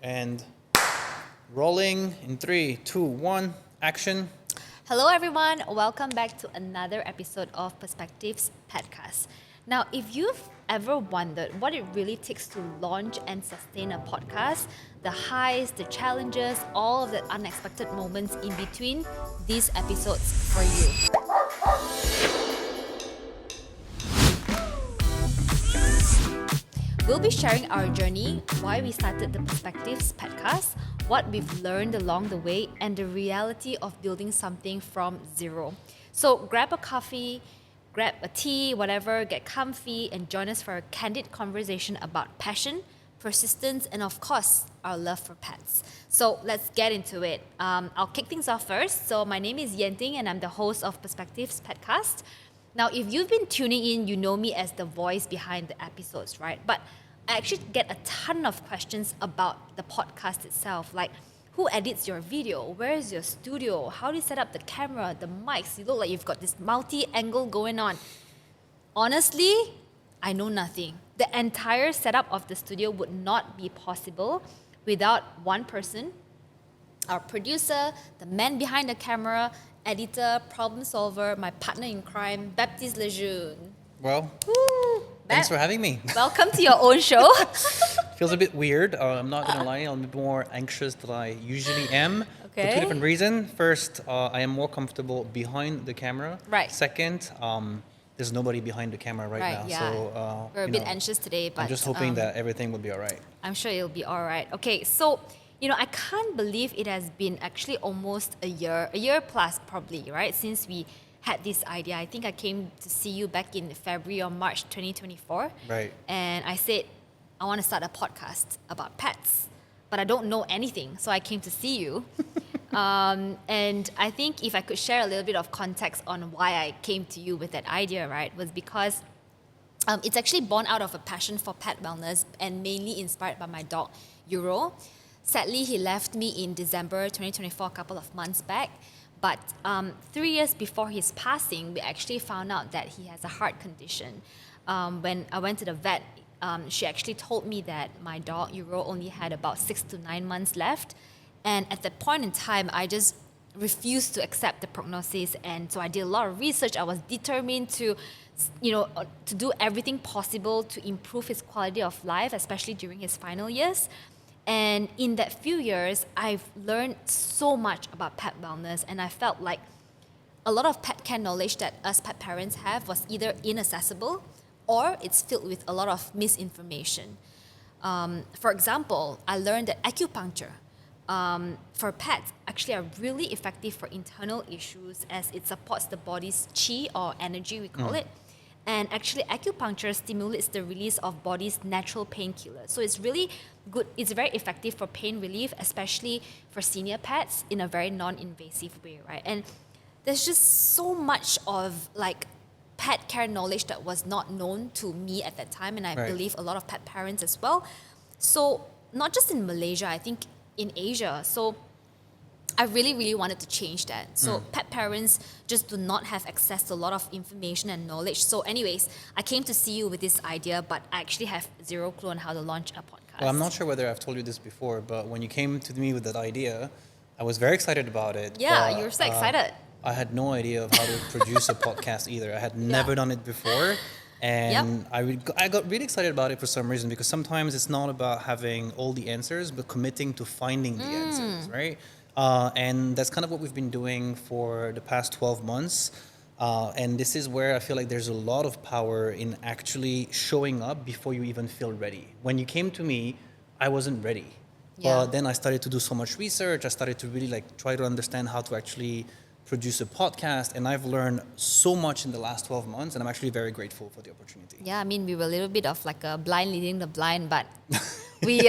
And rolling in 3, 2, 1, action. Hello everyone, welcome back to another episode of Pawspectives Petcast. Now, if you've ever wondered what it really takes to launch and sustain a podcast, the highs, the challenges, all of the unexpected moments in between, these episodes for you. We'll be sharing our journey, why we started the Pawspectives Petcast, what we've learned along the way, and the reality of building something from zero. So grab a coffee, grab a tea, whatever, get comfy, and join us for a candid conversation about passion, persistence, and of course, our love for pets. So let's get into it. I'll kick things off first. So my name is Yen Teng, and I'm the host of Pawspectives Petcast. Now, if you've been tuning in, you know me as the voice behind the episodes, right? But I actually get a ton of questions about the podcast itself, like who edits your video? Where is your studio? How do you set up the camera, the mics? You look like you've got this multi-angle going on. Honestly, I know nothing. The entire setup of the studio would not be possible without one person, our producer, the man behind the camera, editor, problem solver, my partner in crime, Baptiste Lejeune. Well, Woo! thanks for having me. Welcome to your own show. Feels a bit weird. I'm not going to lie. I'm a bit more anxious than I usually am. For Okay. two different reasons. First, I am more comfortable behind the camera. Right. Second, there's nobody behind the camera right now. Yeah. So, We're a bit anxious today, but I'm just hoping that everything will be all right. I'm sure it'll be all right. Okay, so, I can't believe it has been actually almost a year plus probably, right? Since we had this idea. I think I came to see you back in February or March 2024. Right. And I said, I want to start a podcast about pets, but I don't know anything. So I came to see you. And I think if I could share a little bit of context on why I came to you with that idea, right, was because it's actually born out of a passion for pet wellness and mainly inspired by my dog, Euro. Sadly, he left me in December 2024, a couple of months back. But 3 years before his passing, we actually found out that he has a heart condition. When I went to the vet, she actually told me that my dog, Euro, only had about 6 to 9 months left. And at that point in time, I just refused to accept the prognosis. And so I did a lot of research. I was determined to do everything possible to improve his quality of life, especially during his final years. And in that few years, I've learned so much about pet wellness, and I felt like a lot of pet care knowledge that us pet parents have was either inaccessible or it's filled with a lot of misinformation. For example, I learned that acupuncture for pets actually are really effective for internal issues as it supports the body's qi or energy, we call it. And actually, acupuncture stimulates the release of body's natural painkillers. So it's really good. It's very effective for pain relief, especially for senior pets in a very non-invasive way, right? And there's just so much of pet care knowledge that was not known to me at that time, and I believe a lot of pet parents as well. So not just in Malaysia, I think in Asia. So I really, really wanted to change that. So pet parents just do not have access to a lot of information and knowledge. So anyways, I came to see you with this idea, but I actually have zero clue on how to launch a podcast. Well, I'm not sure whether I've told you this before, but when you came to me with that idea, I was very excited about it. Yeah, but, you were so excited. I had no idea of how to produce a podcast either. I had never done it before. And I got really excited about it for some reason, because sometimes it's not about having all the answers, but committing to finding the answers, right? And that's kind of what we've been doing for the past 12 months. And this is where I feel like there's a lot of power in actually showing up before you even feel ready. When you came to me, I wasn't ready. Yeah. But then I started to do so much research. I started to really try to understand how to actually produce a podcast. And I've learned so much in the last 12 months. And I'm actually very grateful for the opportunity. Yeah, I mean, we were a little bit of like a blind leading the blind, but we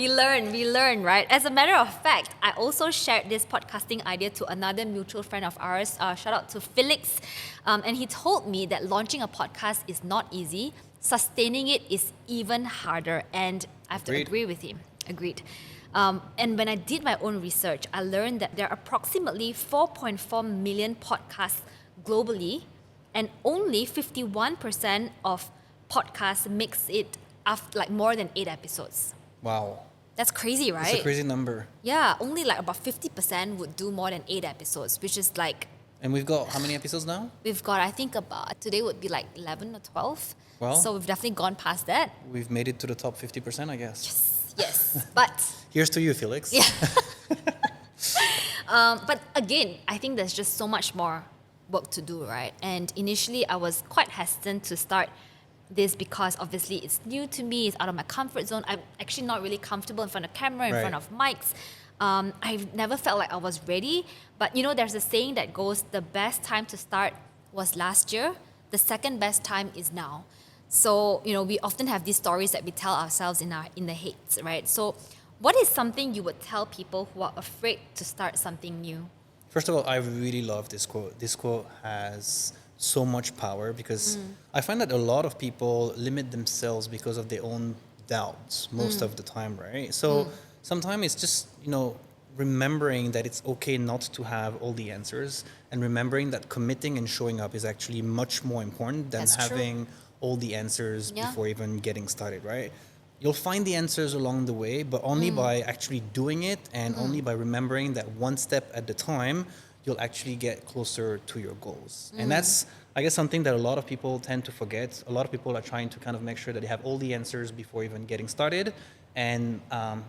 learn, right? As a matter of fact, I also shared this podcasting idea to another mutual friend of ours. Shout out to Felix. And he told me that launching a podcast is not easy. Sustaining it is even harder. And I have to agree with him. Agreed. And when I did my own research, I learned that there are approximately 4.4 million podcasts globally, and only 51% of podcasts makes it after more than 8 episodes. Wow. That's crazy, right? It's a crazy number. Yeah, only like about 50% would do more than 8 episodes, which is like, And we've got how many episodes now? we've got, I think about, today would be like 11 or 12. Well, so we've definitely gone past that. We've made it to the top 50%, I guess. Yes. But Here's to you, Felix. yeah. But again, I think there's just so much more work to do, right? And initially, I was quite hesitant to start this because obviously it's new to me, it's out of my comfort zone. I'm actually not really comfortable in front of camera, in front of mics. I've never felt like I was ready. But you know, there's a saying that goes, the best time to start was last year, the second best time is now. So, you know, we often have these stories that we tell ourselves in the heads, right? So what is something you would tell people who are afraid to start something new? First of all, I really love this quote. This quote has so much power because I find that a lot of people limit themselves because of their own doubts most of the time, right? So sometimes it's just, you know, remembering that it's okay not to have all the answers and remembering that committing and showing up is actually much more important than That's true. having all the answers Yeah. before even getting started, right? You'll find the answers along the way, but only by actually doing it and only by remembering that one step at a time, you'll actually get closer to your goals. And that's, I guess, something that a lot of people tend to forget. A lot of people are trying to kind of make sure that they have all the answers before even getting started. And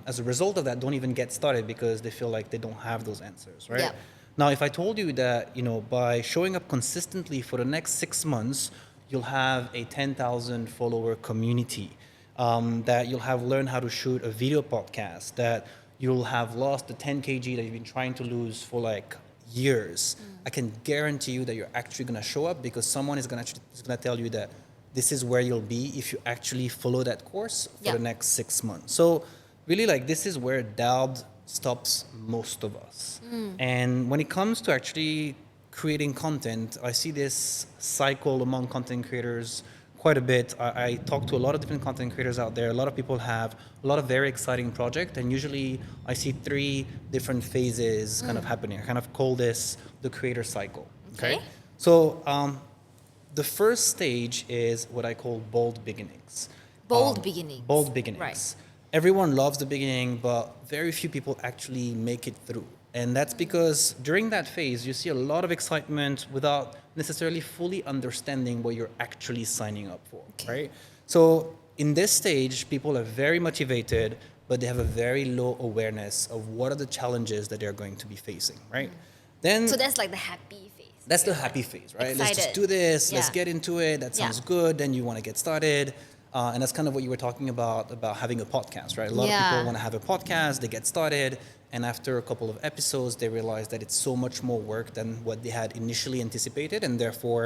as a result of that, don't even get started because they feel like they don't have those answers, right? Yeah. Now, if I told you that, you know, by showing up consistently for the next 6 months, you'll have a 10,000 follower community, that you'll have learned how to shoot a video podcast, that you'll have lost the 10 kg that you've been trying to lose for like years, I can guarantee you that you're actually going to show up because someone is going to tell you that this is where you'll be if you actually follow that course for the next 6 months. So really, like, this is where doubt stops most of us. And when it comes to actually creating content, I see this cycle among content creators quite a bit. I talk to a lot of different content creators out there. A lot of people have a lot of very exciting projects, and usually I see 3 different phases kind of happening. I kind of call this the creator cycle. Okay. So the first stage is what I call bold beginnings. Bold beginnings. Bold beginnings. Right. Everyone loves the beginning, but very few people actually make it through. And that's because during that phase, you see a lot of excitement without necessarily fully understanding what you're actually signing up for, right? So in this stage, people are very motivated, but they have a very low awareness of what are the challenges that they're going to be facing, right? Then So that's like the happy phase. that's the happy phase, right? Let's just Excited. do this. Let's Yeah. get into it. That sounds good. Then you want to get started. And that's kind of what you were talking about having a podcast, right? A lot of people want to have a podcast. They get started. And after a couple of episodes, they realize that it's so much more work than what they had initially anticipated. And therefore,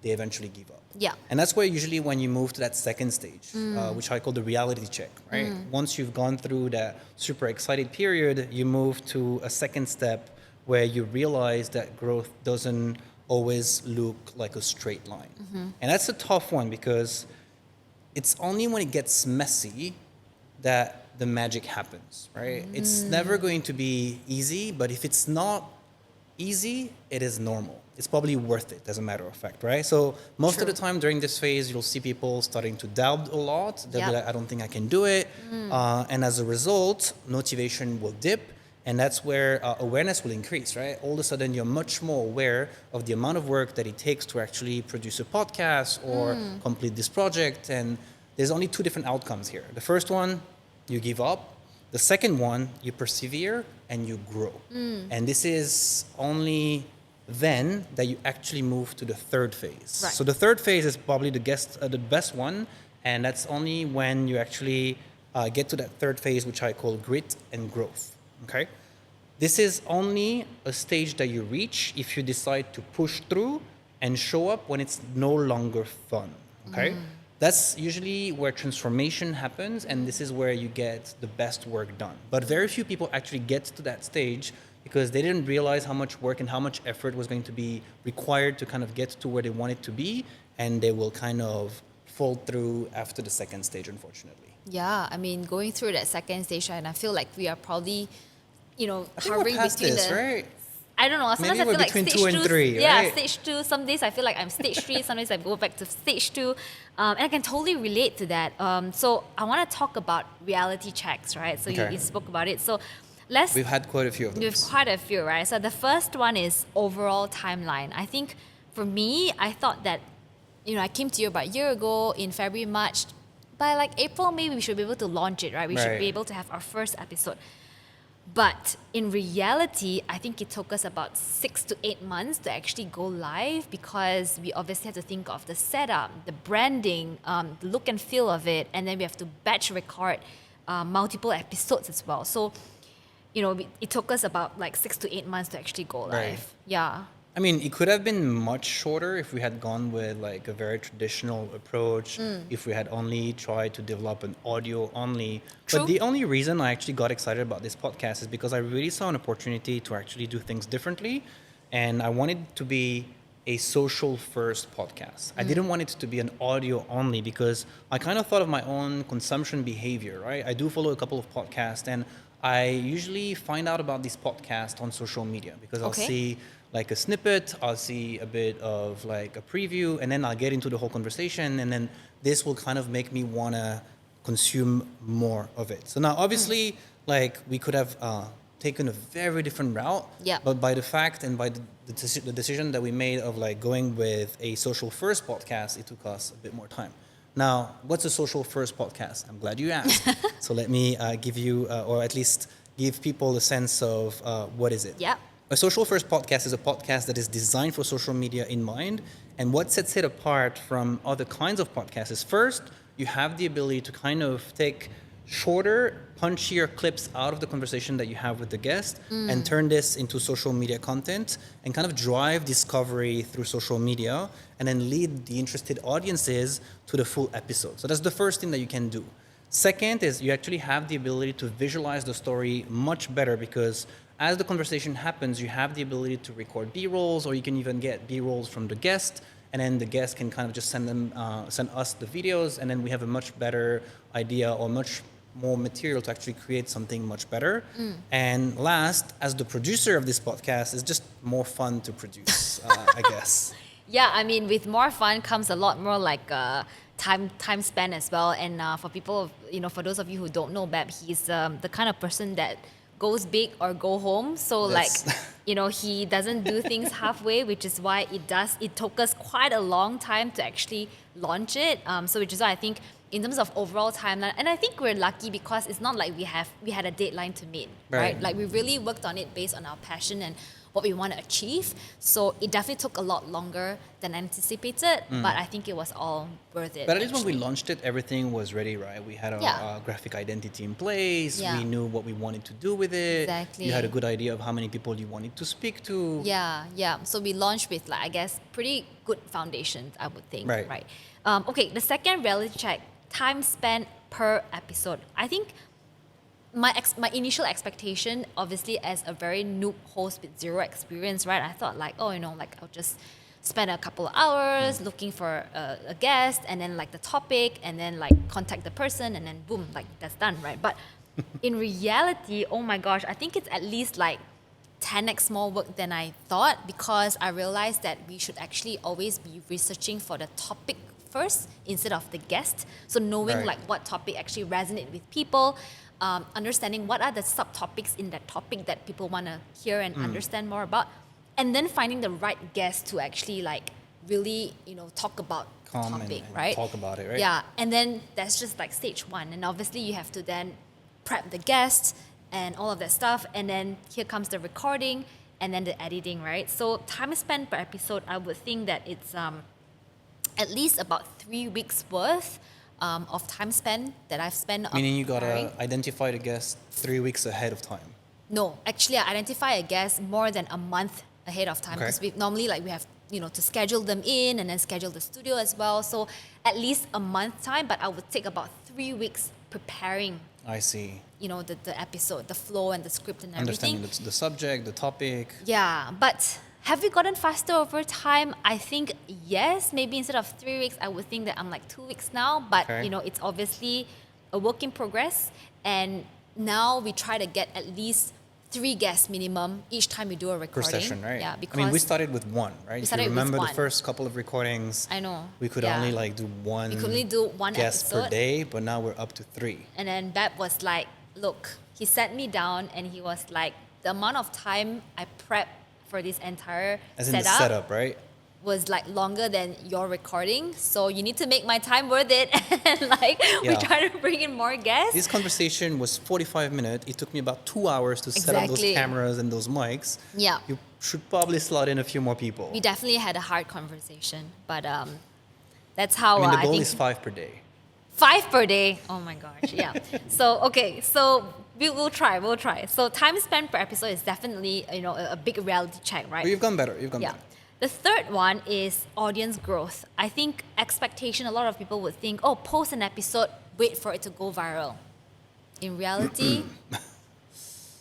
they eventually give up. Yeah. And that's where usually when you move to that second stage, which I call the reality check, right? Once you've gone through that super excited period, you move to a second step where you realize that growth doesn't always look like a straight line. And that's a tough one because it's only when it gets messy that the magic happens, right? It's never going to be easy, but if it's not easy, it is normal. It's probably worth it, as a matter of fact, right? So most of the time during this phase, you'll see people starting to doubt a lot. They'll be like, I don't think I can do it. And as a result, motivation will dip. And that's where awareness will increase, right? All of a sudden, you're much more aware of the amount of work that it takes to actually produce a podcast or complete this project. And there's only 2 different outcomes here. The first one, you give up. The second one, you persevere and you grow. And this is only then that you actually move to the third phase. Right. So the third phase is probably the best one. And that's only when you actually get to that third phase, which I call grit and growth. Okay? This is only a stage that you reach if you decide to push through and show up when it's no longer fun. Okay? That's usually where transformation happens, and this is where you get the best work done. But very few people actually get to that stage because they didn't realize how much work and how much effort was going to be required to kind of get to where they wanted to be, and they will kind of fall through after the second stage, unfortunately. Yeah, I mean, going through that second stage, and I feel like we are probably, you know, I think we're hovering past between this, the. right? I don't know. Sometimes Maybe I we're feel like between stage 2 and 3, Yeah, right? stage 2. Some days I feel like I'm stage 3. Some days I go back to stage 2. And I can totally relate to that. So I want to talk about reality checks, right? So Okay. you spoke about it. So We've had quite a few of we've those. quite a few, right? So the first one is overall timeline. I think for me, I thought that, I came to you about a year ago in February, March. By like April, maybe we should be able to launch it, right? We should be Right. able to have our first episode. But in reality, I think it took us about 6 to 8 months to actually go live because we obviously have to think of the setup, the branding, the look and feel of it, and then we have to batch record multiple episodes as well. So, it took us about like 6 to 8 months to actually go live. Right. Yeah. I mean, it could have been much shorter if we had gone with like a very traditional approach, if we had only tried to develop an audio only. True. But the only reason I actually got excited about this podcast is because I really saw an opportunity to actually do things differently. And I wanted it to be a social first podcast. I didn't want it to be an audio only because I kind of thought of my own consumption behavior, right? I do follow a couple of podcasts and I usually find out about these podcasts on social media because I'll Okay. see like a snippet, I'll see a bit of like a preview, and then I'll get into the whole conversation, and then this will kind of make me want to consume more of it. So now, obviously, like we could have taken a very different route, Yep. but by the fact and by the decision that we made of like going with a social first podcast, it took us a bit more time. Now, what's a social first podcast? I'm glad you asked. So let me give you, or at least give people a sense of what is it. Yeah. A social first podcast is a podcast that is designed for social media in mind. And what sets it apart from other kinds of podcasts is first, you have the ability to kind of take shorter, punchier clips out of the conversation that you have with the guest and turn this into social media content and kind of drive discovery through social media and then lead the interested audiences to the full episode. So that's the first thing that you can do. Second is you actually have the ability to visualize the story much better because as the conversation happens, you have the ability to record B-rolls, or you can even get B-rolls from the guest, and then the guest can kind of just send us the videos, and then we have a much better idea or much more material to actually create something much better. And last, as the producer of this podcast, it's just more fun to produce, I guess. Yeah, I mean, with more fun comes a lot more like time spent as well. And for people, for those of you who don't know Bab, he's the kind of person that goes big or go home. So Yes. like, he doesn't do things halfway, which is why it took us quite a long time to actually launch it. So which is why I think in terms of overall timeline, and I think we're lucky because it's not like we had a deadline to meet, right? Like we really worked on it based on our passion and what we want to achieve. So it definitely took a lot longer than anticipated, but I think it was all worth it. But at least when we actually. launched it, everything was ready, right? We had our Yeah. graphic identity in place. Yeah. We knew what we wanted to do with it. Exactly. You had a good idea of how many people you wanted to speak to. Yeah. So we launched with like, I guess, pretty good foundations, I would think. Right. Okay, the second reality check, time spent per episode. I think my initial expectation, obviously, as a very noob host with zero experience, right? I thought like, like I'll just spend a couple of hours looking for a guest, and then like the topic, and then like contact the person, and then boom, like that's done, right? But in reality, oh my gosh, I think it's at least like 10x more work than I thought because I realized that we should actually always be researching for the topic first instead of the guest. So knowing Right. like what topic actually resonate with people, understanding what are the subtopics in that topic that people want to hear and understand more about, and then finding the right guest to actually like really talk about the Come topic, and right? talk about it, right? Yeah, and then that's just like stage one, and obviously you have to then prep the guest and all of that stuff, and then here comes the recording and then the editing, right? So time spent per episode, I would think that it's at least about 3 weeks worth of time spent that I've spent on Meaning you preparing. gotta identify the guest 3 weeks ahead of time. No, actually I identify a guest more than a month ahead of time Okay. because we normally like we have to schedule them in and then schedule the studio as well. So at least a month time, but I would take about 3 weeks preparing I see. the episode, the flow and the script and everything. Understanding the subject, the topic. Yeah, but have we gotten faster over time? I think yes. Maybe instead of 3 weeks, I would think that I'm like 2 weeks now. But Okay. it's obviously a work in progress. And now we try to get at least 3 guests minimum each time you do a Per recording. session, right? Yeah, because I mean, we started with one, right? We If started you with remember the one. first couple of recordings, I know. we could Yeah. only like do one we could only do one guest per episode. day, but now we're up to 3. And then Bab was like, look, he sat me down and he was like, the amount of time I prepped for this entire As in the setup, right? was like longer than your recording. So you need to make my time worth it. And like, we Yeah. try to bring in more guests. This conversation was 45 minutes. It took me about 2 hours to set up those Exactly. cameras and those mics. Yeah. You should probably slot in a few more people. We definitely had a hard conversation. But that's how I mean, the I goal think is 5 per day. 5 per day. Oh my gosh, yeah. So, okay, so we'll try. So time spent per episode is definitely, a big reality check, right? But you've gone better. You've gone Yeah. better. The third one is audience growth. I think expectation, a lot of people would think, oh, post an episode, wait for it to go viral. In reality,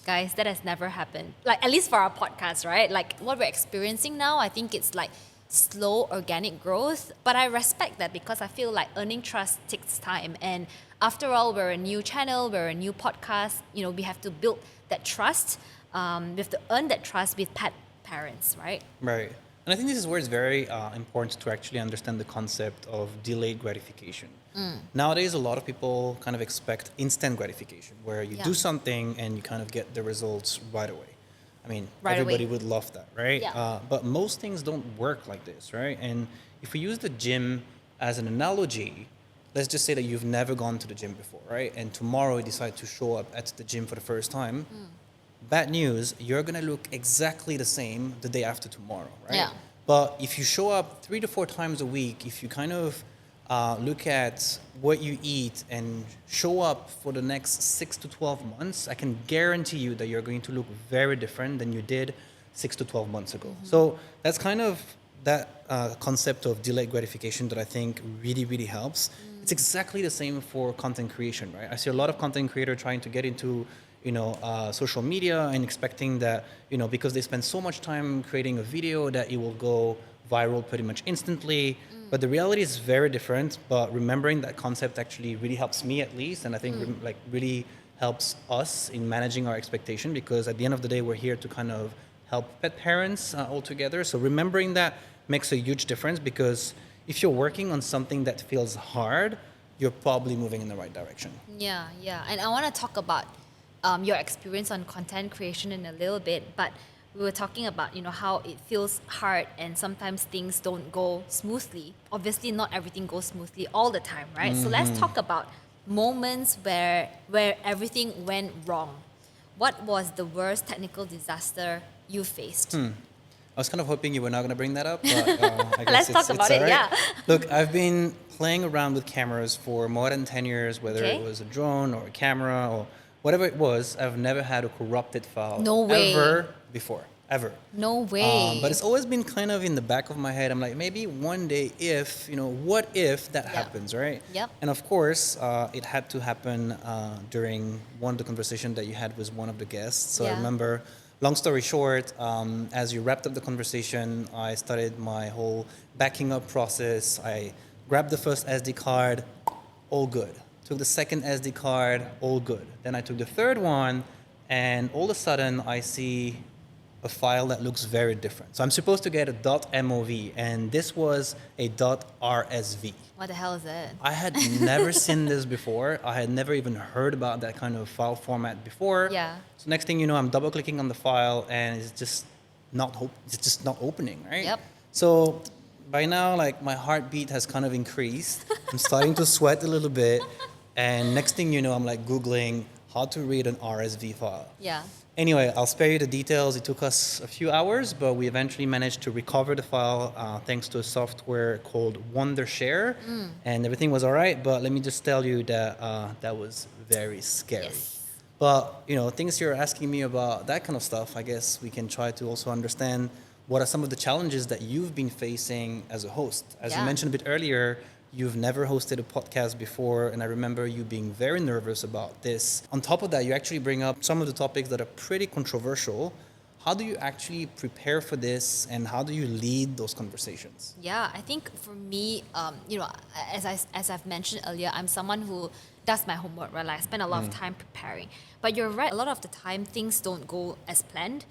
guys, that has never happened. Like, at least for our podcast, right? Like, what we're experiencing now, I think it's like slow organic growth. But I respect that because I feel like earning trust takes time. And after all, we're a new channel, we're a new podcast. We have to build that trust. We have to earn that trust with pet parents, right? Right. And I think this is where it's very important to actually understand the concept of delayed gratification. Nowadays, a lot of people kind of expect instant gratification, where you do something and you kind of get the results right away. I mean, everybody would love that, right? Yeah. But most things don't work like this, right? And if we use the gym as an analogy, let's just say that you've never gone to the gym before, right? And tomorrow you decide to show up at the gym for the first time. Bad news, you're going to look exactly the same the day after tomorrow, right? Yeah. But if you show up 3 to 4 times a week, if you kind of look at what you eat and show up for the next 6 to 12 months, I can guarantee you that you're going to look very different than you did 6 to 12 months ago. So that's kind of that concept of delayed gratification that I think really, really helps. It's exactly the same for content creation, right? I see a lot of content creators trying to get into social media and expecting that, because they spend so much time creating a video that it will go viral pretty much instantly. But the reality is very different. But remembering that concept actually really helps me, at least, and I think really helps us in managing our expectation, because at the end of the day, we're here to kind of help pet parents all together. So remembering that makes a huge difference, because if you're working on something that feels hard, you're probably moving in the right direction. Yeah. And I want to talk about your experience on content creation in a little bit, but we were talking about how it feels hard and sometimes things don't go smoothly. Obviously, not everything goes smoothly all the time, right? So let's talk about moments where everything went wrong. What was the worst technical disaster you faced? I was kind of hoping you were not going to bring that up, but I guess Let's talk about it, all right. yeah. Look, I've been playing around with cameras for more than 10 years, whether it was a drone or a camera or whatever it was. I've never had a corrupted file ever before, ever. No way. But it's always been kind of in the back of my head. I'm like, maybe one day if, what if that happens, right? Yep. And of course, it had to happen during one of the conversations that you had with one of the guests. So I remember, long story short, as you wrapped up the conversation, I started my whole backing up process. I grabbed the first SD card, all good. Took the second SD card, all good. Then I took the third one, and all of a sudden I see a file that looks very different. So I'm supposed to get a .mov, and this was a .rsv. What the hell is it? I had never seen this before. I had never even heard about that kind of file format before. Yeah. So next thing you know, I'm double clicking on the file, and it's just not opening, right? Yep. So by now, like, my heartbeat has kind of increased. I'm starting to sweat a little bit. And next thing you know, I'm like Googling how to read an RSV file. Yeah. Anyway, I'll spare you the details. It took us a few hours, but we eventually managed to recover the file thanks to a software called Wondershare. And everything was all right, but let me just tell you that that was very scary. Yes. But, things you're asking me about, that kind of stuff, I guess we can try to also understand what are some of the challenges that you've been facing as a host. As you mentioned a bit earlier, you've never hosted a podcast before, and I remember you being very nervous about this. On top of that, you actually bring up some of the topics that are pretty controversial. How do you actually prepare for this, and how do you lead those conversations? Yeah, I think for me, as I've mentioned earlier, I'm someone who does my homework, right? Like I spend a lot of time preparing. But you're right, a lot of the time things don't go as planned.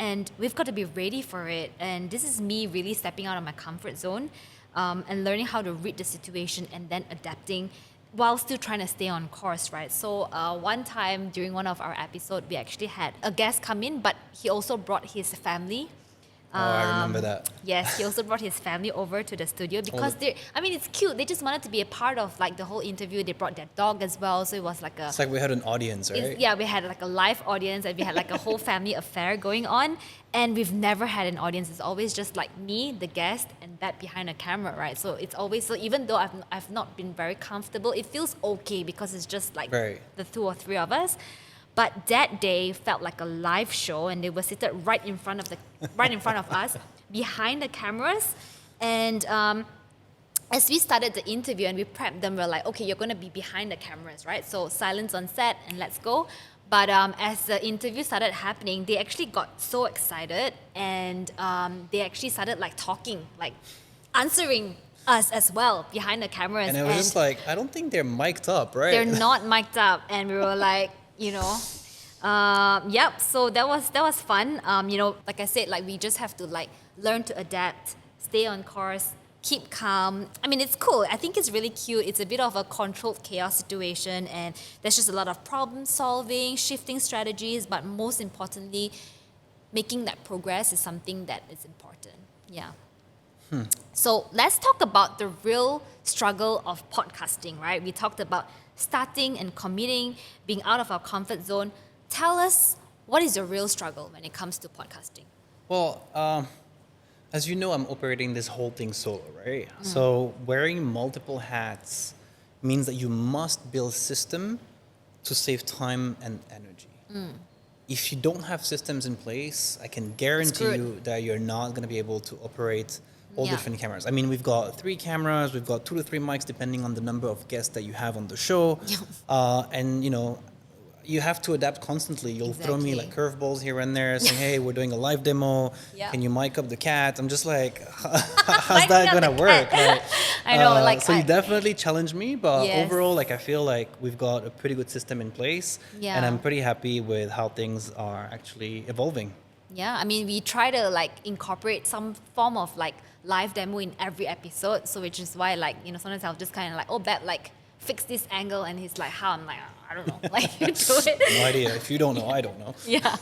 And we've got to be ready for it. And this is me really stepping out of my comfort zone and learning how to read the situation and then adapting while still trying to stay on course, right? So one time during one of our episodes, we actually had a guest come in, but he also brought his family. I remember that. Yes, he also brought his family over to the studio because it's cute. They just wanted to be a part of like the whole interview. They brought their dog as well, so it was like It's like we had an audience, right? yeah, we had like a live audience and we had like a whole family affair going on. And we've never had an audience. It's always just like me, the guest, and that behind a camera, right? So it's always, so even though I've not been very comfortable, it feels okay because it's just like the 2 or 3 of us. But that day felt like a live show, and they were seated right in front of us, behind the cameras. And as we started the interview and we prepped them, we're like, okay, you're going to be behind the cameras, right? So silence on set and let's go. But as the interview started happening, they actually got so excited, and they actually started like talking, like answering us as well behind the cameras. And it was just like, I don't think they're mic'd up, right? They're not mic'd up, and we were like, yep. So that was fun. Like I said, like we just have to like learn to adapt, stay on course, keep calm. I mean, it's cool. I think it's really cute. It's a bit of a controlled chaos situation, and there's just a lot of problem solving, shifting strategies, but most importantly, making that progress is something that is important. Yeah. So let's talk about the real struggle of podcasting, right? We talked about starting and committing, being out of our comfort zone. Tell us, what is your real struggle when it comes to podcasting? Well, as you know, I'm operating this whole thing solo, right? So wearing multiple hats means that you must build system to save time and energy. If you don't have systems in place, I can guarantee you that you're not going to be able to operate all different cameras. I mean, we've got 3 cameras, we've got 2 to 3 mics, depending on the number of guests that you have on the show. And, you have to adapt constantly. You'll throw me like curveballs here and there, saying, hey, we're doing a live demo. Can you mic up the cat? I'm just like, how's that going to work? Like, I know. So you definitely challenge me, but overall, like, I feel like we've got a pretty good system in place. And I'm pretty happy with how things are actually evolving. Yeah, I mean, we try to like incorporate some form of like live demo in every episode. So which is why sometimes I'll just kind of like, oh, Bap, like fix this angle. And he's like, how? I'm like, I don't know. Like, you do it. No idea. If you don't know, I don't know. Yeah.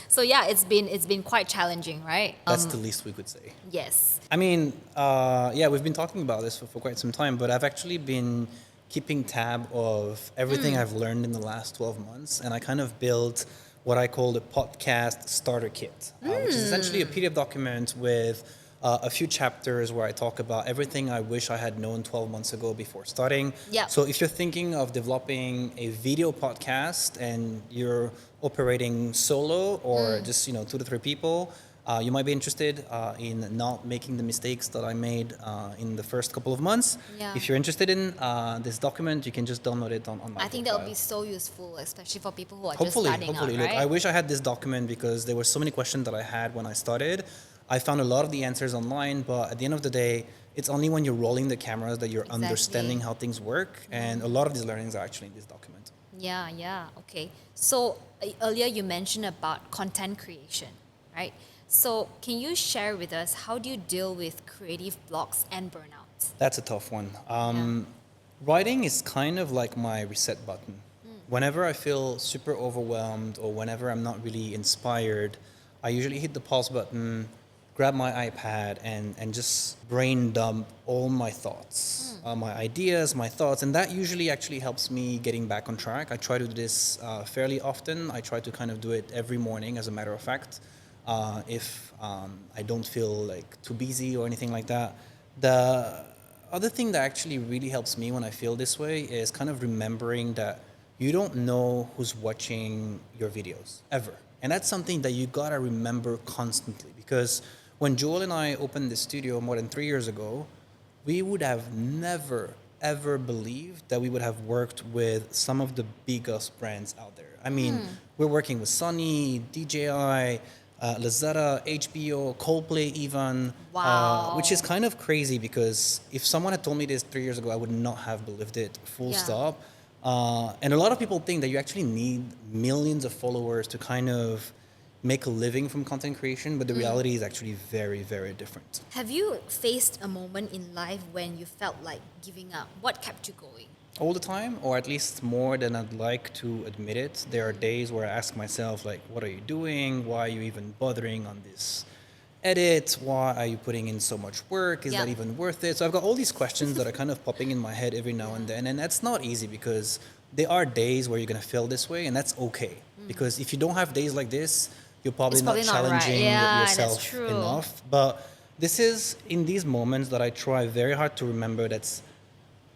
So yeah, it's been quite challenging, right? That's the least we could say. Yes. I mean, we've been talking about this for quite some time, but I've actually been keeping tab of everything I've learned in the last 12 months. And I kind of built what I call the podcast starter kit, which is essentially a PDF document with a few chapters where I talk about everything I wish I had known 12 months ago before starting. So if you're thinking of developing a video podcast and you're operating solo or just 2 to 3 people, you might be interested in not making the mistakes that I made in the first couple of months. If you're interested in this document, you can just download it on my I think profile. that would be so useful, especially for people who are Hopefully. just starting out, right? Look, I wish I had this document because there were so many questions that I had when I started. I found a lot of the answers online, but at the end of the day, it's only when you're rolling the cameras that you're understanding how things work. And a lot of these learnings are actually in this document. Yeah. Okay. So earlier you mentioned about content creation, right? So can you share with us, how do you deal with creative blocks and burnouts? That's a tough one. Writing is kind of like my reset button. Whenever I feel super overwhelmed or whenever I'm not really inspired, I usually hit the pause button, grab my iPad and just brain dump all my thoughts, my ideas, my thoughts. And that usually actually helps me getting back on track. I try to do this fairly often. I try to kind of do it every morning, as a matter of fact. If I don't feel like too busy or anything like that. The other thing that actually really helps me when I feel this way is kind of remembering that you don't know who's watching your videos, ever. And that's something that you gotta remember constantly, because when Joel and I opened the studio more than 3 years ago, we would have never, ever believed that we would have worked with some of the biggest brands out there. I mean, we're working with Sony, DJI, Lazada, HBO, Coldplay even, Wow. which is kind of crazy because if someone had told me this 3 years ago, I would not have believed it, full Yeah. stop. And a lot of people think that you actually need millions of followers to kind of make a living from content creation, but the reality is actually very, very different. Have you faced a moment in life when you felt like giving up? What kept you going? All the time, or at least more than I'd like to admit it. There are days where I ask myself, like, what are you doing? Why are you even bothering on this edit? Why are you putting in so much work? Is that Yeah. even worth it? So I've got all these questions that are kind of popping in my head every now and then. And that's not easy because there are days where you're going to feel this way, and that's okay. Because if you don't have days like this, you're probably It's not probably not right. challenging Yeah, that's yourself true. enough. But this is in these moments that I try very hard to remember that's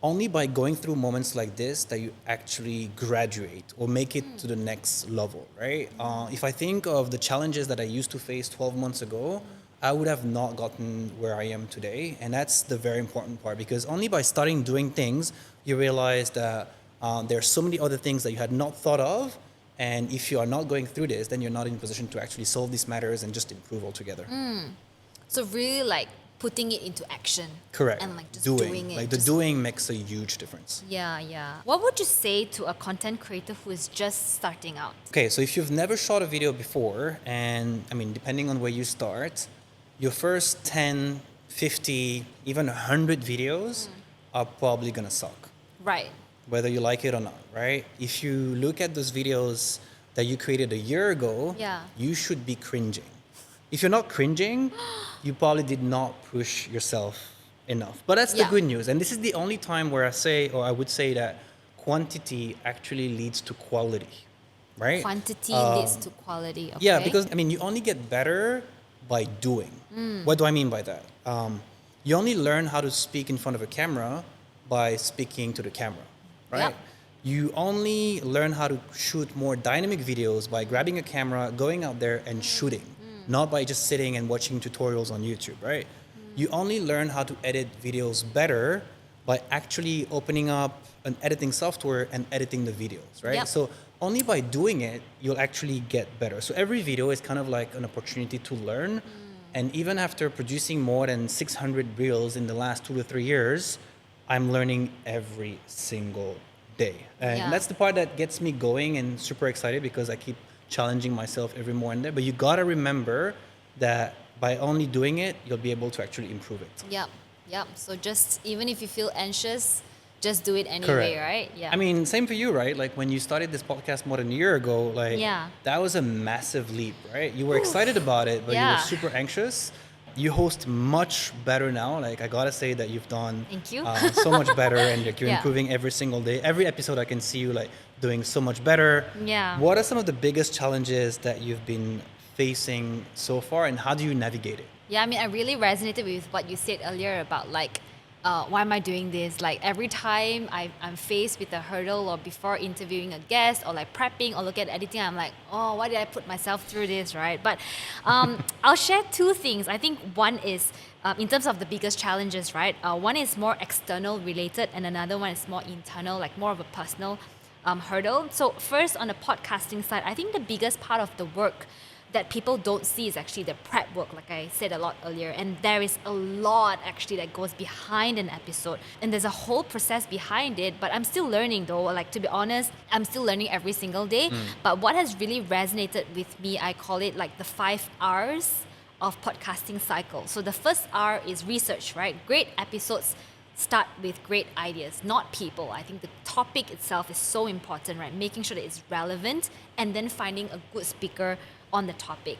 only by going through moments like this that you actually graduate or make it to the next level, right? If I think of the challenges that I used to face 12 months ago, I would have not gotten where I am today. And that's the very important part because only by starting doing things, you realize that there are so many other things that you had not thought of. And if you are not going through this, then you're not in a position to actually solve these matters and just improve altogether. So really like putting it into action. Correct. And like just doing it. Like the just- doing makes a huge difference. Yeah, yeah. What would you say to a content creator who is just starting out? Okay, so if you've never shot a video before, and I mean, depending on where you start, your first 10, 50, even 100 videos are probably gonna suck, Right. whether you like it or not, right? If you look at those videos that you created a year ago, Yeah. you should be cringing. If you're not cringing, you probably did not push yourself enough. But that's the Yeah. good news. And this is the only time where I would say that quantity actually leads to quality, right? Quantity leads to quality. Okay. Yeah, because I mean, you only get better by doing. What do I mean by that? You only learn how to speak in front of a camera by speaking to the camera, right? Yep. You only learn how to shoot more dynamic videos by grabbing a camera, going out there and shooting, not by just sitting and watching tutorials on YouTube, right? You only learn how to edit videos better by actually opening up an editing software and editing the videos, right? Yep. So only by doing it, you'll actually get better. So every video is kind of like an opportunity to learn. And even after producing more than 600 reels in the last 2 to 3 years, I'm learning every single day. And Yeah. that's the part that gets me going and super excited because I keep challenging myself every more and there. But you gotta remember that by only doing it, you'll be able to actually improve it. Yep. Yep. So just even if you feel anxious, just do it anyway, Correct. right? Yeah. I mean, same for you, right? Like when you started this podcast more than a year ago, like Yeah. that was a massive leap, right? You were excited about it, but you Yeah. were super anxious. You host much better now. Like I gotta say that you've done Thank you. So much better, and like, you're Yeah. improving every single day. Every episode, I can see you like doing so much better. Yeah. What are some of the biggest challenges that you've been facing so far, and how do you navigate it? Yeah, I mean, I really resonated with what you said earlier about like, why am I doing this? Like every time I'm faced with a hurdle or before interviewing a guest or like prepping or look at editing, I'm like, oh, why did I put myself through this, right? But I'll share two things. I think one is in terms of the biggest challenges, right? One is more external related and another one is more internal, like more of a personal hurdle. So first on the podcasting side, I think the biggest part of the work that people don't see is actually the prep work, like I said a lot earlier. And there is a lot actually that goes behind an episode. And there's a whole process behind it, but I'm still learning though. Like to be honest, I'm still learning every single day. But what has really resonated with me, I call it like the 5 R's of podcasting cycle. So the first R is research, right? Great episodes start with great ideas, not people. I think the topic itself is so important, right? Making sure that it's relevant and then finding a good speaker on the topic.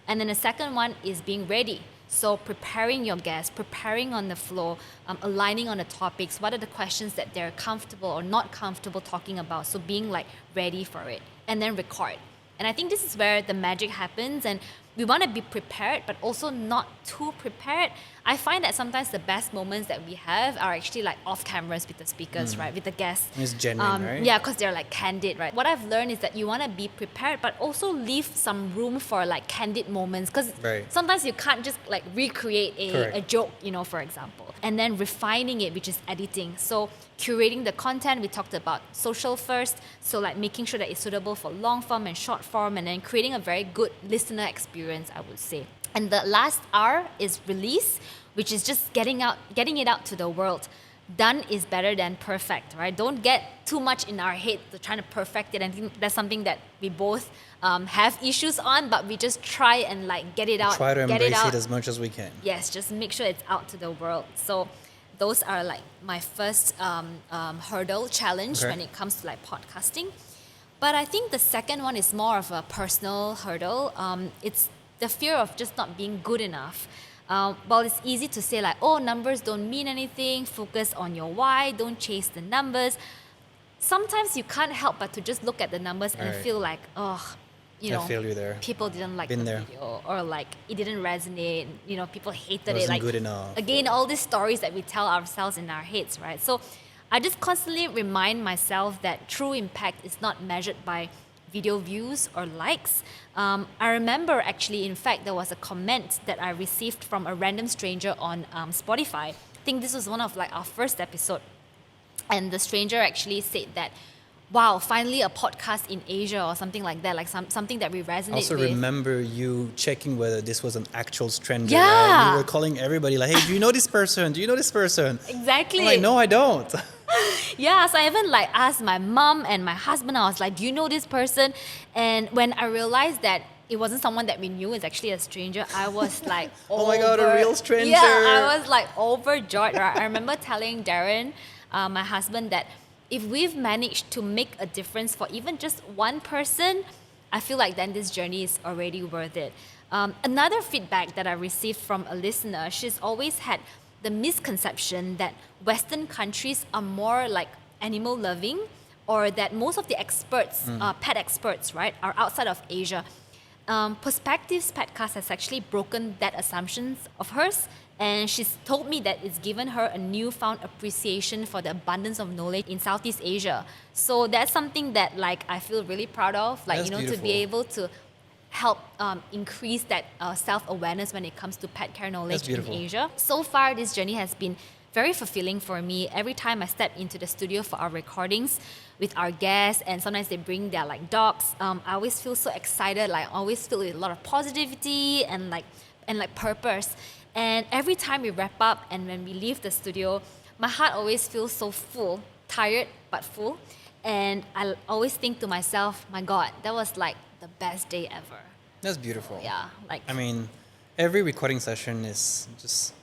And then the second one is being ready. So preparing your guests, preparing on the floor, aligning on the topics. What are the questions that they're comfortable or not comfortable talking about? So being like ready for it and then record. And I think this is where the magic happens. And we want to be prepared, but also not too prepared. I find that sometimes the best moments that we have are actually like off cameras with the speakers, right? With the guests. It's genuine, right? Yeah, because they're like candid, right? What I've learned is that you want to be prepared, but also leave some room for like candid moments. Because Right. sometimes you can't just like recreate Correct. a joke, for example. And then refining it, which is editing. So curating the content, we talked about social first. So like making sure that it's suitable for long form and short form, and then creating a very good listener experience. experience, I would say. And the last R is release, which is just getting it out to the world. Done is better than perfect, right? Don't get too much in our head to trying to perfect it. And I think that's something that we both have issues on, but we just try and like get it out. Try to get embrace it, it as much as we can. Yes, just make sure it's out to the world. So those are like my first hurdle challenge when it comes to like podcasting. But I think the second one is more of a personal hurdle. It's the fear of just not being good enough. Well, it's easy to say like, oh, numbers don't mean anything. Focus on your why. Don't chase the numbers. Sometimes you can't help but to just look at the numbers and feel like, oh, you know, I feel you there. People didn't like Been the there. video, or like it didn't resonate. You know, people hated it. Wasn't Like good enough. Again, all these stories that we tell ourselves in our heads, right? So I just constantly remind myself that true impact is not measured by video views or likes. I remember actually, in fact, there was a comment that I received from a random stranger on Spotify. I think this was one of like our first episode. And the stranger actually said that, wow, finally a podcast in Asia or something like that, like something that we resonate I also with. remember you checking whether this was an actual stranger. Yeah. Right? You were calling everybody like, hey, do you know this person? Do you know this person? Exactly. I'm like, no, I don't. Yeah, so I even like asked my mom and my husband, I was like, do you know this person? And when I realized that it wasn't someone that we knew, it's actually a stranger, I was like, Oh my God, a real stranger. Yeah, I was like overjoyed, right? I remember telling Darren, my husband, that if we've managed to make a difference for even just one person, I feel like then this journey is already worth it. Another feedback that I received from a listener, she's always had the misconception that Western countries are more like animal loving, or that most of the experts, pet experts, right, are outside of Asia. Pawspectives Petcast has actually broken that assumptions of hers, and she's told me that it's given her a newfound appreciation for the abundance of knowledge in Southeast Asia. So that's something that like I feel really proud of, like, That's you know, beautiful. to be able to help increase that self-awareness when it comes to pet care knowledge in Asia. So far, this journey has been very fulfilling for me. Every time I step into the studio for our recordings with our guests, and sometimes they bring their like dogs, I always feel so excited, like always filled with a lot of positivity and like purpose. And every time we wrap up and when we leave the studio, my heart always feels so full, tired but full. And I always think to myself, my God, that was like the best day ever. That's beautiful. Yeah, like I mean, every recording session is just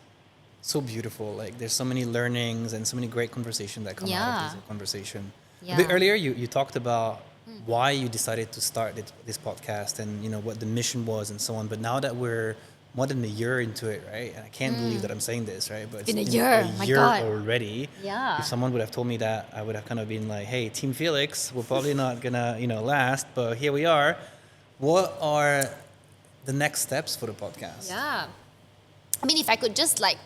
so beautiful. Like there's so many learnings and so many great conversations that come out of this conversation. Yeah. A bit earlier, you talked about why you decided to start this podcast and, you know, what the mission was and so on. But now that we're more than a year into it, right? And I can't believe that I'm saying this, right? But it's been a been year, a my year God. already. Yeah. If someone would have told me that, I would have kind of been like, hey, Team Felix, we're probably not gonna, you know, last, but here we are. What are the next steps for the podcast? Yeah. I mean, if I could just like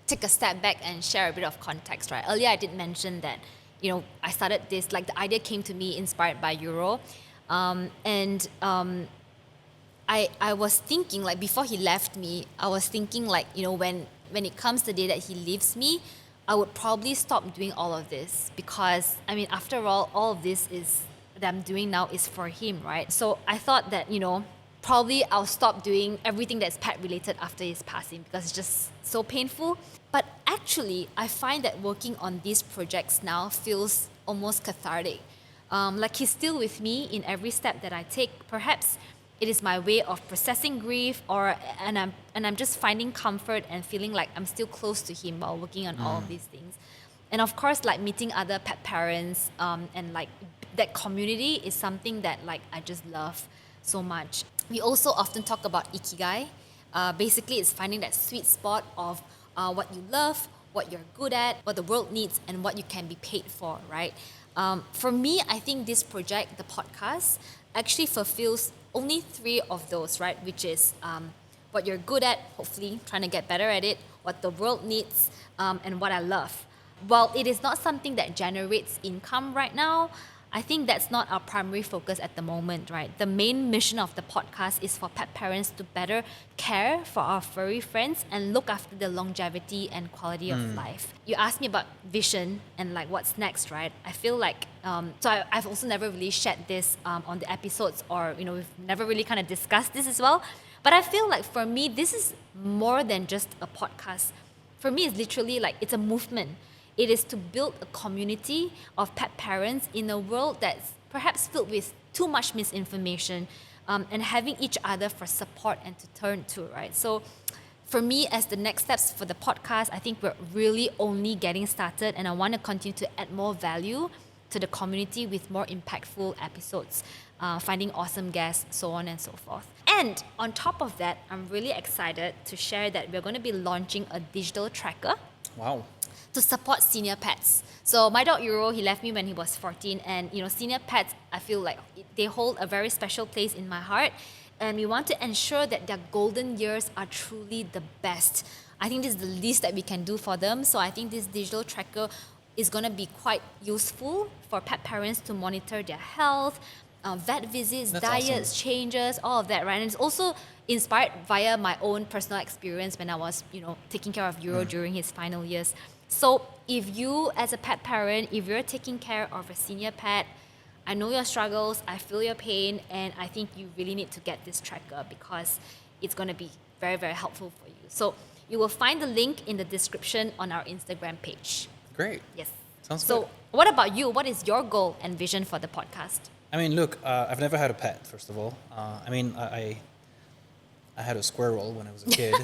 take a step back and share a bit of context, right? Earlier I did mention that, you know, I started this, like the idea came to me inspired by Euro. I was thinking, like before he left me, I was thinking like, you know, when it comes the day that he leaves me, I would probably stop doing all of this, because I mean, after all of this is that I'm doing now is for him, right? So I thought that, you know, probably I'll stop doing everything that's pet related after his passing, because it's just so painful. But actually, I find that working on these projects now feels almost cathartic. Like he's still with me in every step that I take. Perhaps it is my way of processing grief, and I'm just finding comfort and feeling like I'm still close to him while working on all of these things. And of course, like meeting other pet parents and like that community is something that like I just love so much. We also often talk about ikigai. Basically, it's finding that sweet spot of what you love, what you're good at, what the world needs, and what you can be paid for, right? For me, I think this project, the podcast, actually fulfills only 3 of those, right? Which is what you're good at, hopefully trying to get better at it, what the world needs, and what I love. While it is not something that generates income right now, I think that's not our primary focus at the moment, right? The main mission of the podcast is for pet parents to better care for our furry friends and look after their longevity and quality of life. You asked me about vision and like what's next, right? I feel like, I've also never really shared this on the episodes, or, we've never really kind of discussed this as well. But I feel like for me, this is more than just a podcast. For me, it's literally like it's a movement. It is to build a community of pet parents in a world that's perhaps filled with too much misinformation, and having each other for support and to turn to, right? So for me, as the next steps for the podcast, I think we're really only getting started, and I want to continue to add more value to the community with more impactful episodes, finding awesome guests, so on and so forth. And on top of that, I'm really excited to share that we're going to be launching a digital tracker. Wow. To support senior pets. So my dog Euro, he left me when he was 14, and senior pets, I feel like they hold a very special place in my heart, and we want to ensure that their golden years are truly the best. I think this is the least that we can do for them. So I think this digital tracker is going to be quite useful for pet parents to monitor their health, vet visits, That's diets, awesome. changes, all of that, right? And it's also inspired via my own personal experience when I was, taking care of Euro during his final years. So if you, as a pet parent, if you're taking care of a senior pet, I know your struggles, I feel your pain, and I think you really need to get this tracker because it's going to be very, very helpful for you. So you will find the link in the description on our Instagram page. Great. Yes. Sounds so good. what about you? What is your goal and vision for the podcast? I mean, look, I've never had a pet, first of all. I had a squirrel when I was a kid,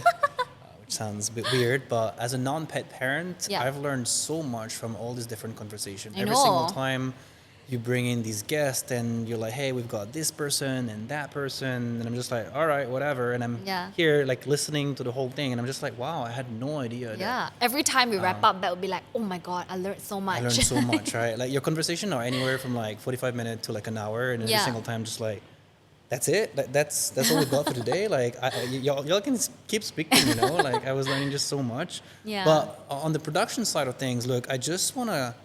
which sounds a bit weird, but as a non-pet parent, Yeah. I've learned so much from all these different conversations. I Every know. single time you bring in these guests and you're like, hey, we've got this person and that person, and I'm just like, all right, whatever. And I'm Yeah. here like listening to the whole thing, and I'm just like, wow, I had no idea that Yeah. Every time we wrap up, that would be like, oh my God, I learned so much. I learned so much, right? Like your conversation are anywhere from like 45 minutes to like an hour, and every Yeah. single time just like, that's it. That's all we got for today. Like y'all can keep speaking, Like I was learning just so much. Yeah. But on the production side of things, look, I just want to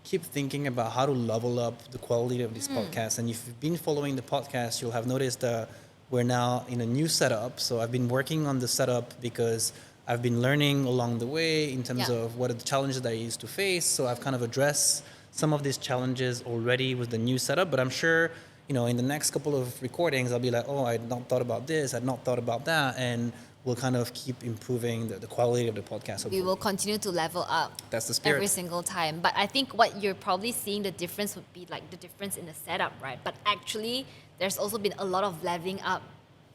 keep thinking about how to level up the quality of this podcast. And if you've been following the podcast, you'll have noticed that we're now in a new setup. So I've been working on the setup because I've been learning along the way in terms Yeah. of what are the challenges that I used to face. So I've kind of addressed some of these challenges already with the new setup, but I'm sure, in the next couple of recordings, I'll be like, oh, I'd not thought about this, I'd not thought about that, and we'll kind of keep improving the quality of the podcast. We will continue to level up. That's the spirit. Every single time. But I think what you're probably seeing the difference would be like the difference in the setup, right? But actually, there's also been a lot of leveling up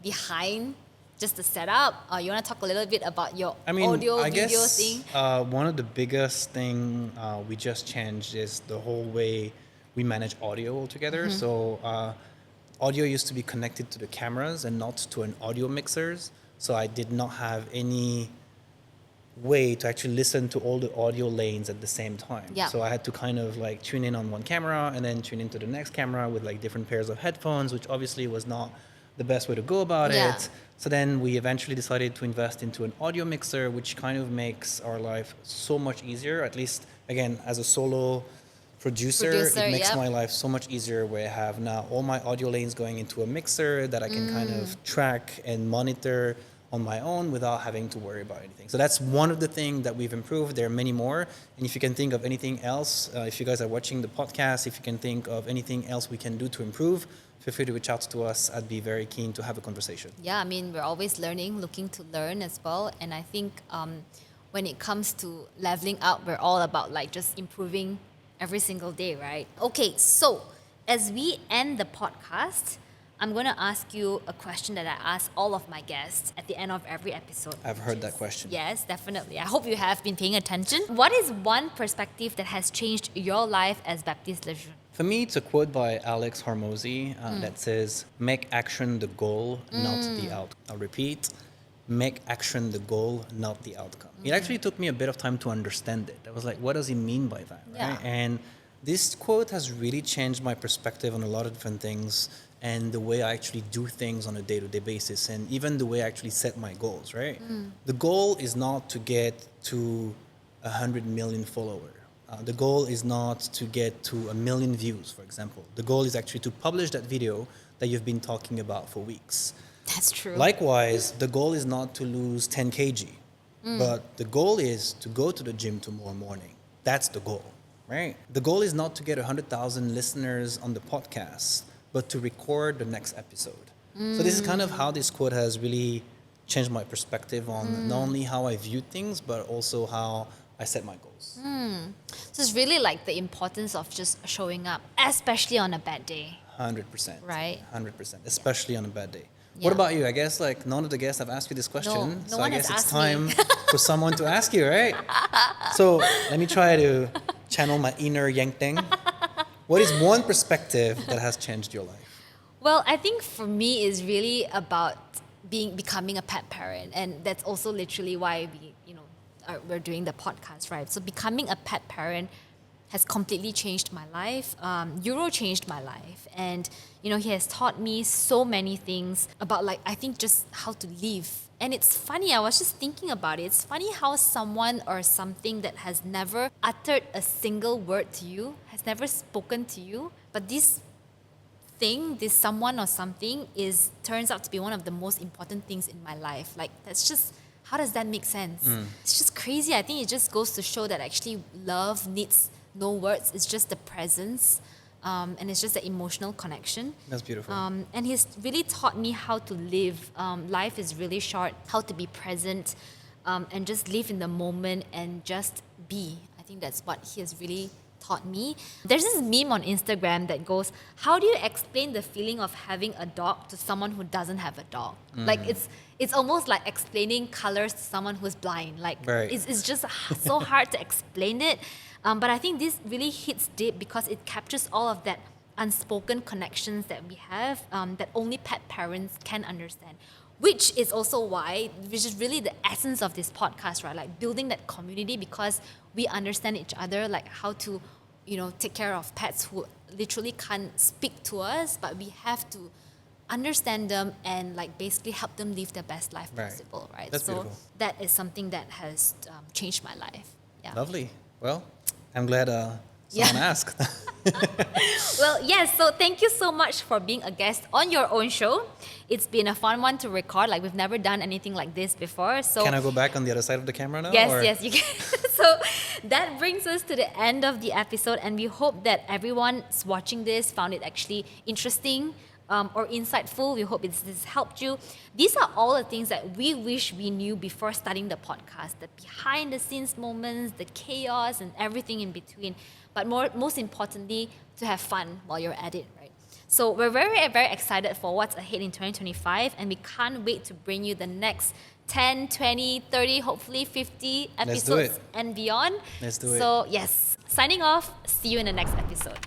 behind just the setup. You want to talk a little bit about your audio, I video guess, thing? one of the biggest thing we just changed is the whole way we manage audio altogether. So audio used to be connected to the cameras and not to an audio mixers. So I did not have any way to actually listen to all the audio lanes at the same time. Yeah. So I had to kind of like tune in on one camera and then tune into the next camera with like different pairs of headphones, which obviously was not the best way to go about Yeah. it. So then we eventually decided to invest into an audio mixer, which kind of makes our life so much easier. At least, again, as a solo producer, it makes yep. my life so much easier where I have now all my audio lanes going into a mixer that I can kind of track and monitor on my own without having to worry about anything. So that's one of the things that we've improved. There are many more. And if you can think of anything else, if you guys are watching the podcast, if you can think of anything else we can do to improve, feel free to reach out to us. I'd be very keen to have a conversation. Yeah, I mean, we're always learning, looking to learn as well. And I think when it comes to leveling up, we're all about like just improving every single day, right? Okay, so as we end the podcast, I'm going to ask you a question that I ask all of my guests at the end of every episode. I've heard that question. Yes, definitely. I hope you have been paying attention. What is one perspective that has changed your life as Baptiste Lejeune? For me, it's a quote by Alex Hormozy that says, make action the goal, not the outcome. I'll repeat, make action the goal, not the outcome. It actually took me a bit of time to understand it. I was like, what does he mean by that? Yeah. Right? And this quote has really changed my perspective on a lot of different things and the way I actually do things on a day-to-day basis and even the way I actually set my goals, right? The goal is not to get to 100 million followers. The goal is not to get to 1 million views, for example. The goal is actually to publish that video that you've been talking about for weeks. That's true. Likewise, the goal is not to lose 10 kg, but the goal is to go to the gym tomorrow morning. That's the goal, right? The goal is not to get 100,000 listeners on the podcast, but to record the next episode. So this is kind of how this quote has really changed my perspective on not only how I view things, but also how I set my goals. So it's really like the importance of just showing up, especially on a bad day. 100%. Right. 100%, especially on a bad day. Yeah. What about you? I guess like none of the guests have asked you this question, No so I one has guess it's asked me. time for someone to ask you, right? So let me try to channel my inner Yen Teng. What is one perspective that has changed your life? Well, I think for me is really about becoming a pet parent, and that's also literally why we're doing the podcast, right? So becoming a pet parent has completely changed my life. Euro changed my life, and he has taught me so many things about I think just how to live. And it's funny, I was just thinking about it. It's funny how someone or something that has never uttered a single word to you, has never spoken to you, but this someone or something turns out to be one of the most important things in my life. That's just, how does that make sense? It's just crazy. I think it just goes to show that actually love needs no words. It's just the presence, and it's just the emotional connection. That's beautiful. And he's really taught me how to live. Life is really short. How to be present, and just live in the moment and just be. I think that's what he has really taught me. There's this meme on Instagram that goes, how do you explain the feeling of having a dog to someone who doesn't have a dog? It's almost like explaining colors to someone who's blind. Right. It's just so hard to explain it. But I think this really hits deep because it captures all of that unspoken connections that we have, that only pet parents can understand. Which is also which is really the essence of this podcast, right? Building that community, because we understand each other, how to, take care of pets who literally can't speak to us, but we have to understand them and basically help them live their best life possible, right? That's beautiful. That is something that has changed my life. Yeah. Lovely. Well, I'm glad someone asked. Well, yes, so thank you so much for being a guest on your own show. It's been a fun one to record. We've never done anything like this before. So Can I go back on the other side of the camera now? Yes, you can. So that brings us to the end of the episode, and we hope that everyone watching this found it actually interesting or insightful. We hope this helped you. These are all the things that we wish we knew before starting the podcast, the behind the scenes moments, the chaos and everything in between. But most importantly, to have fun while you're at it, right? So we're very, very excited for what's ahead in 2025, and we can't wait to bring you the next 10, 20, 30, hopefully 50 episodes and beyond. Let's do it. So yes, signing off. See you in the next episode.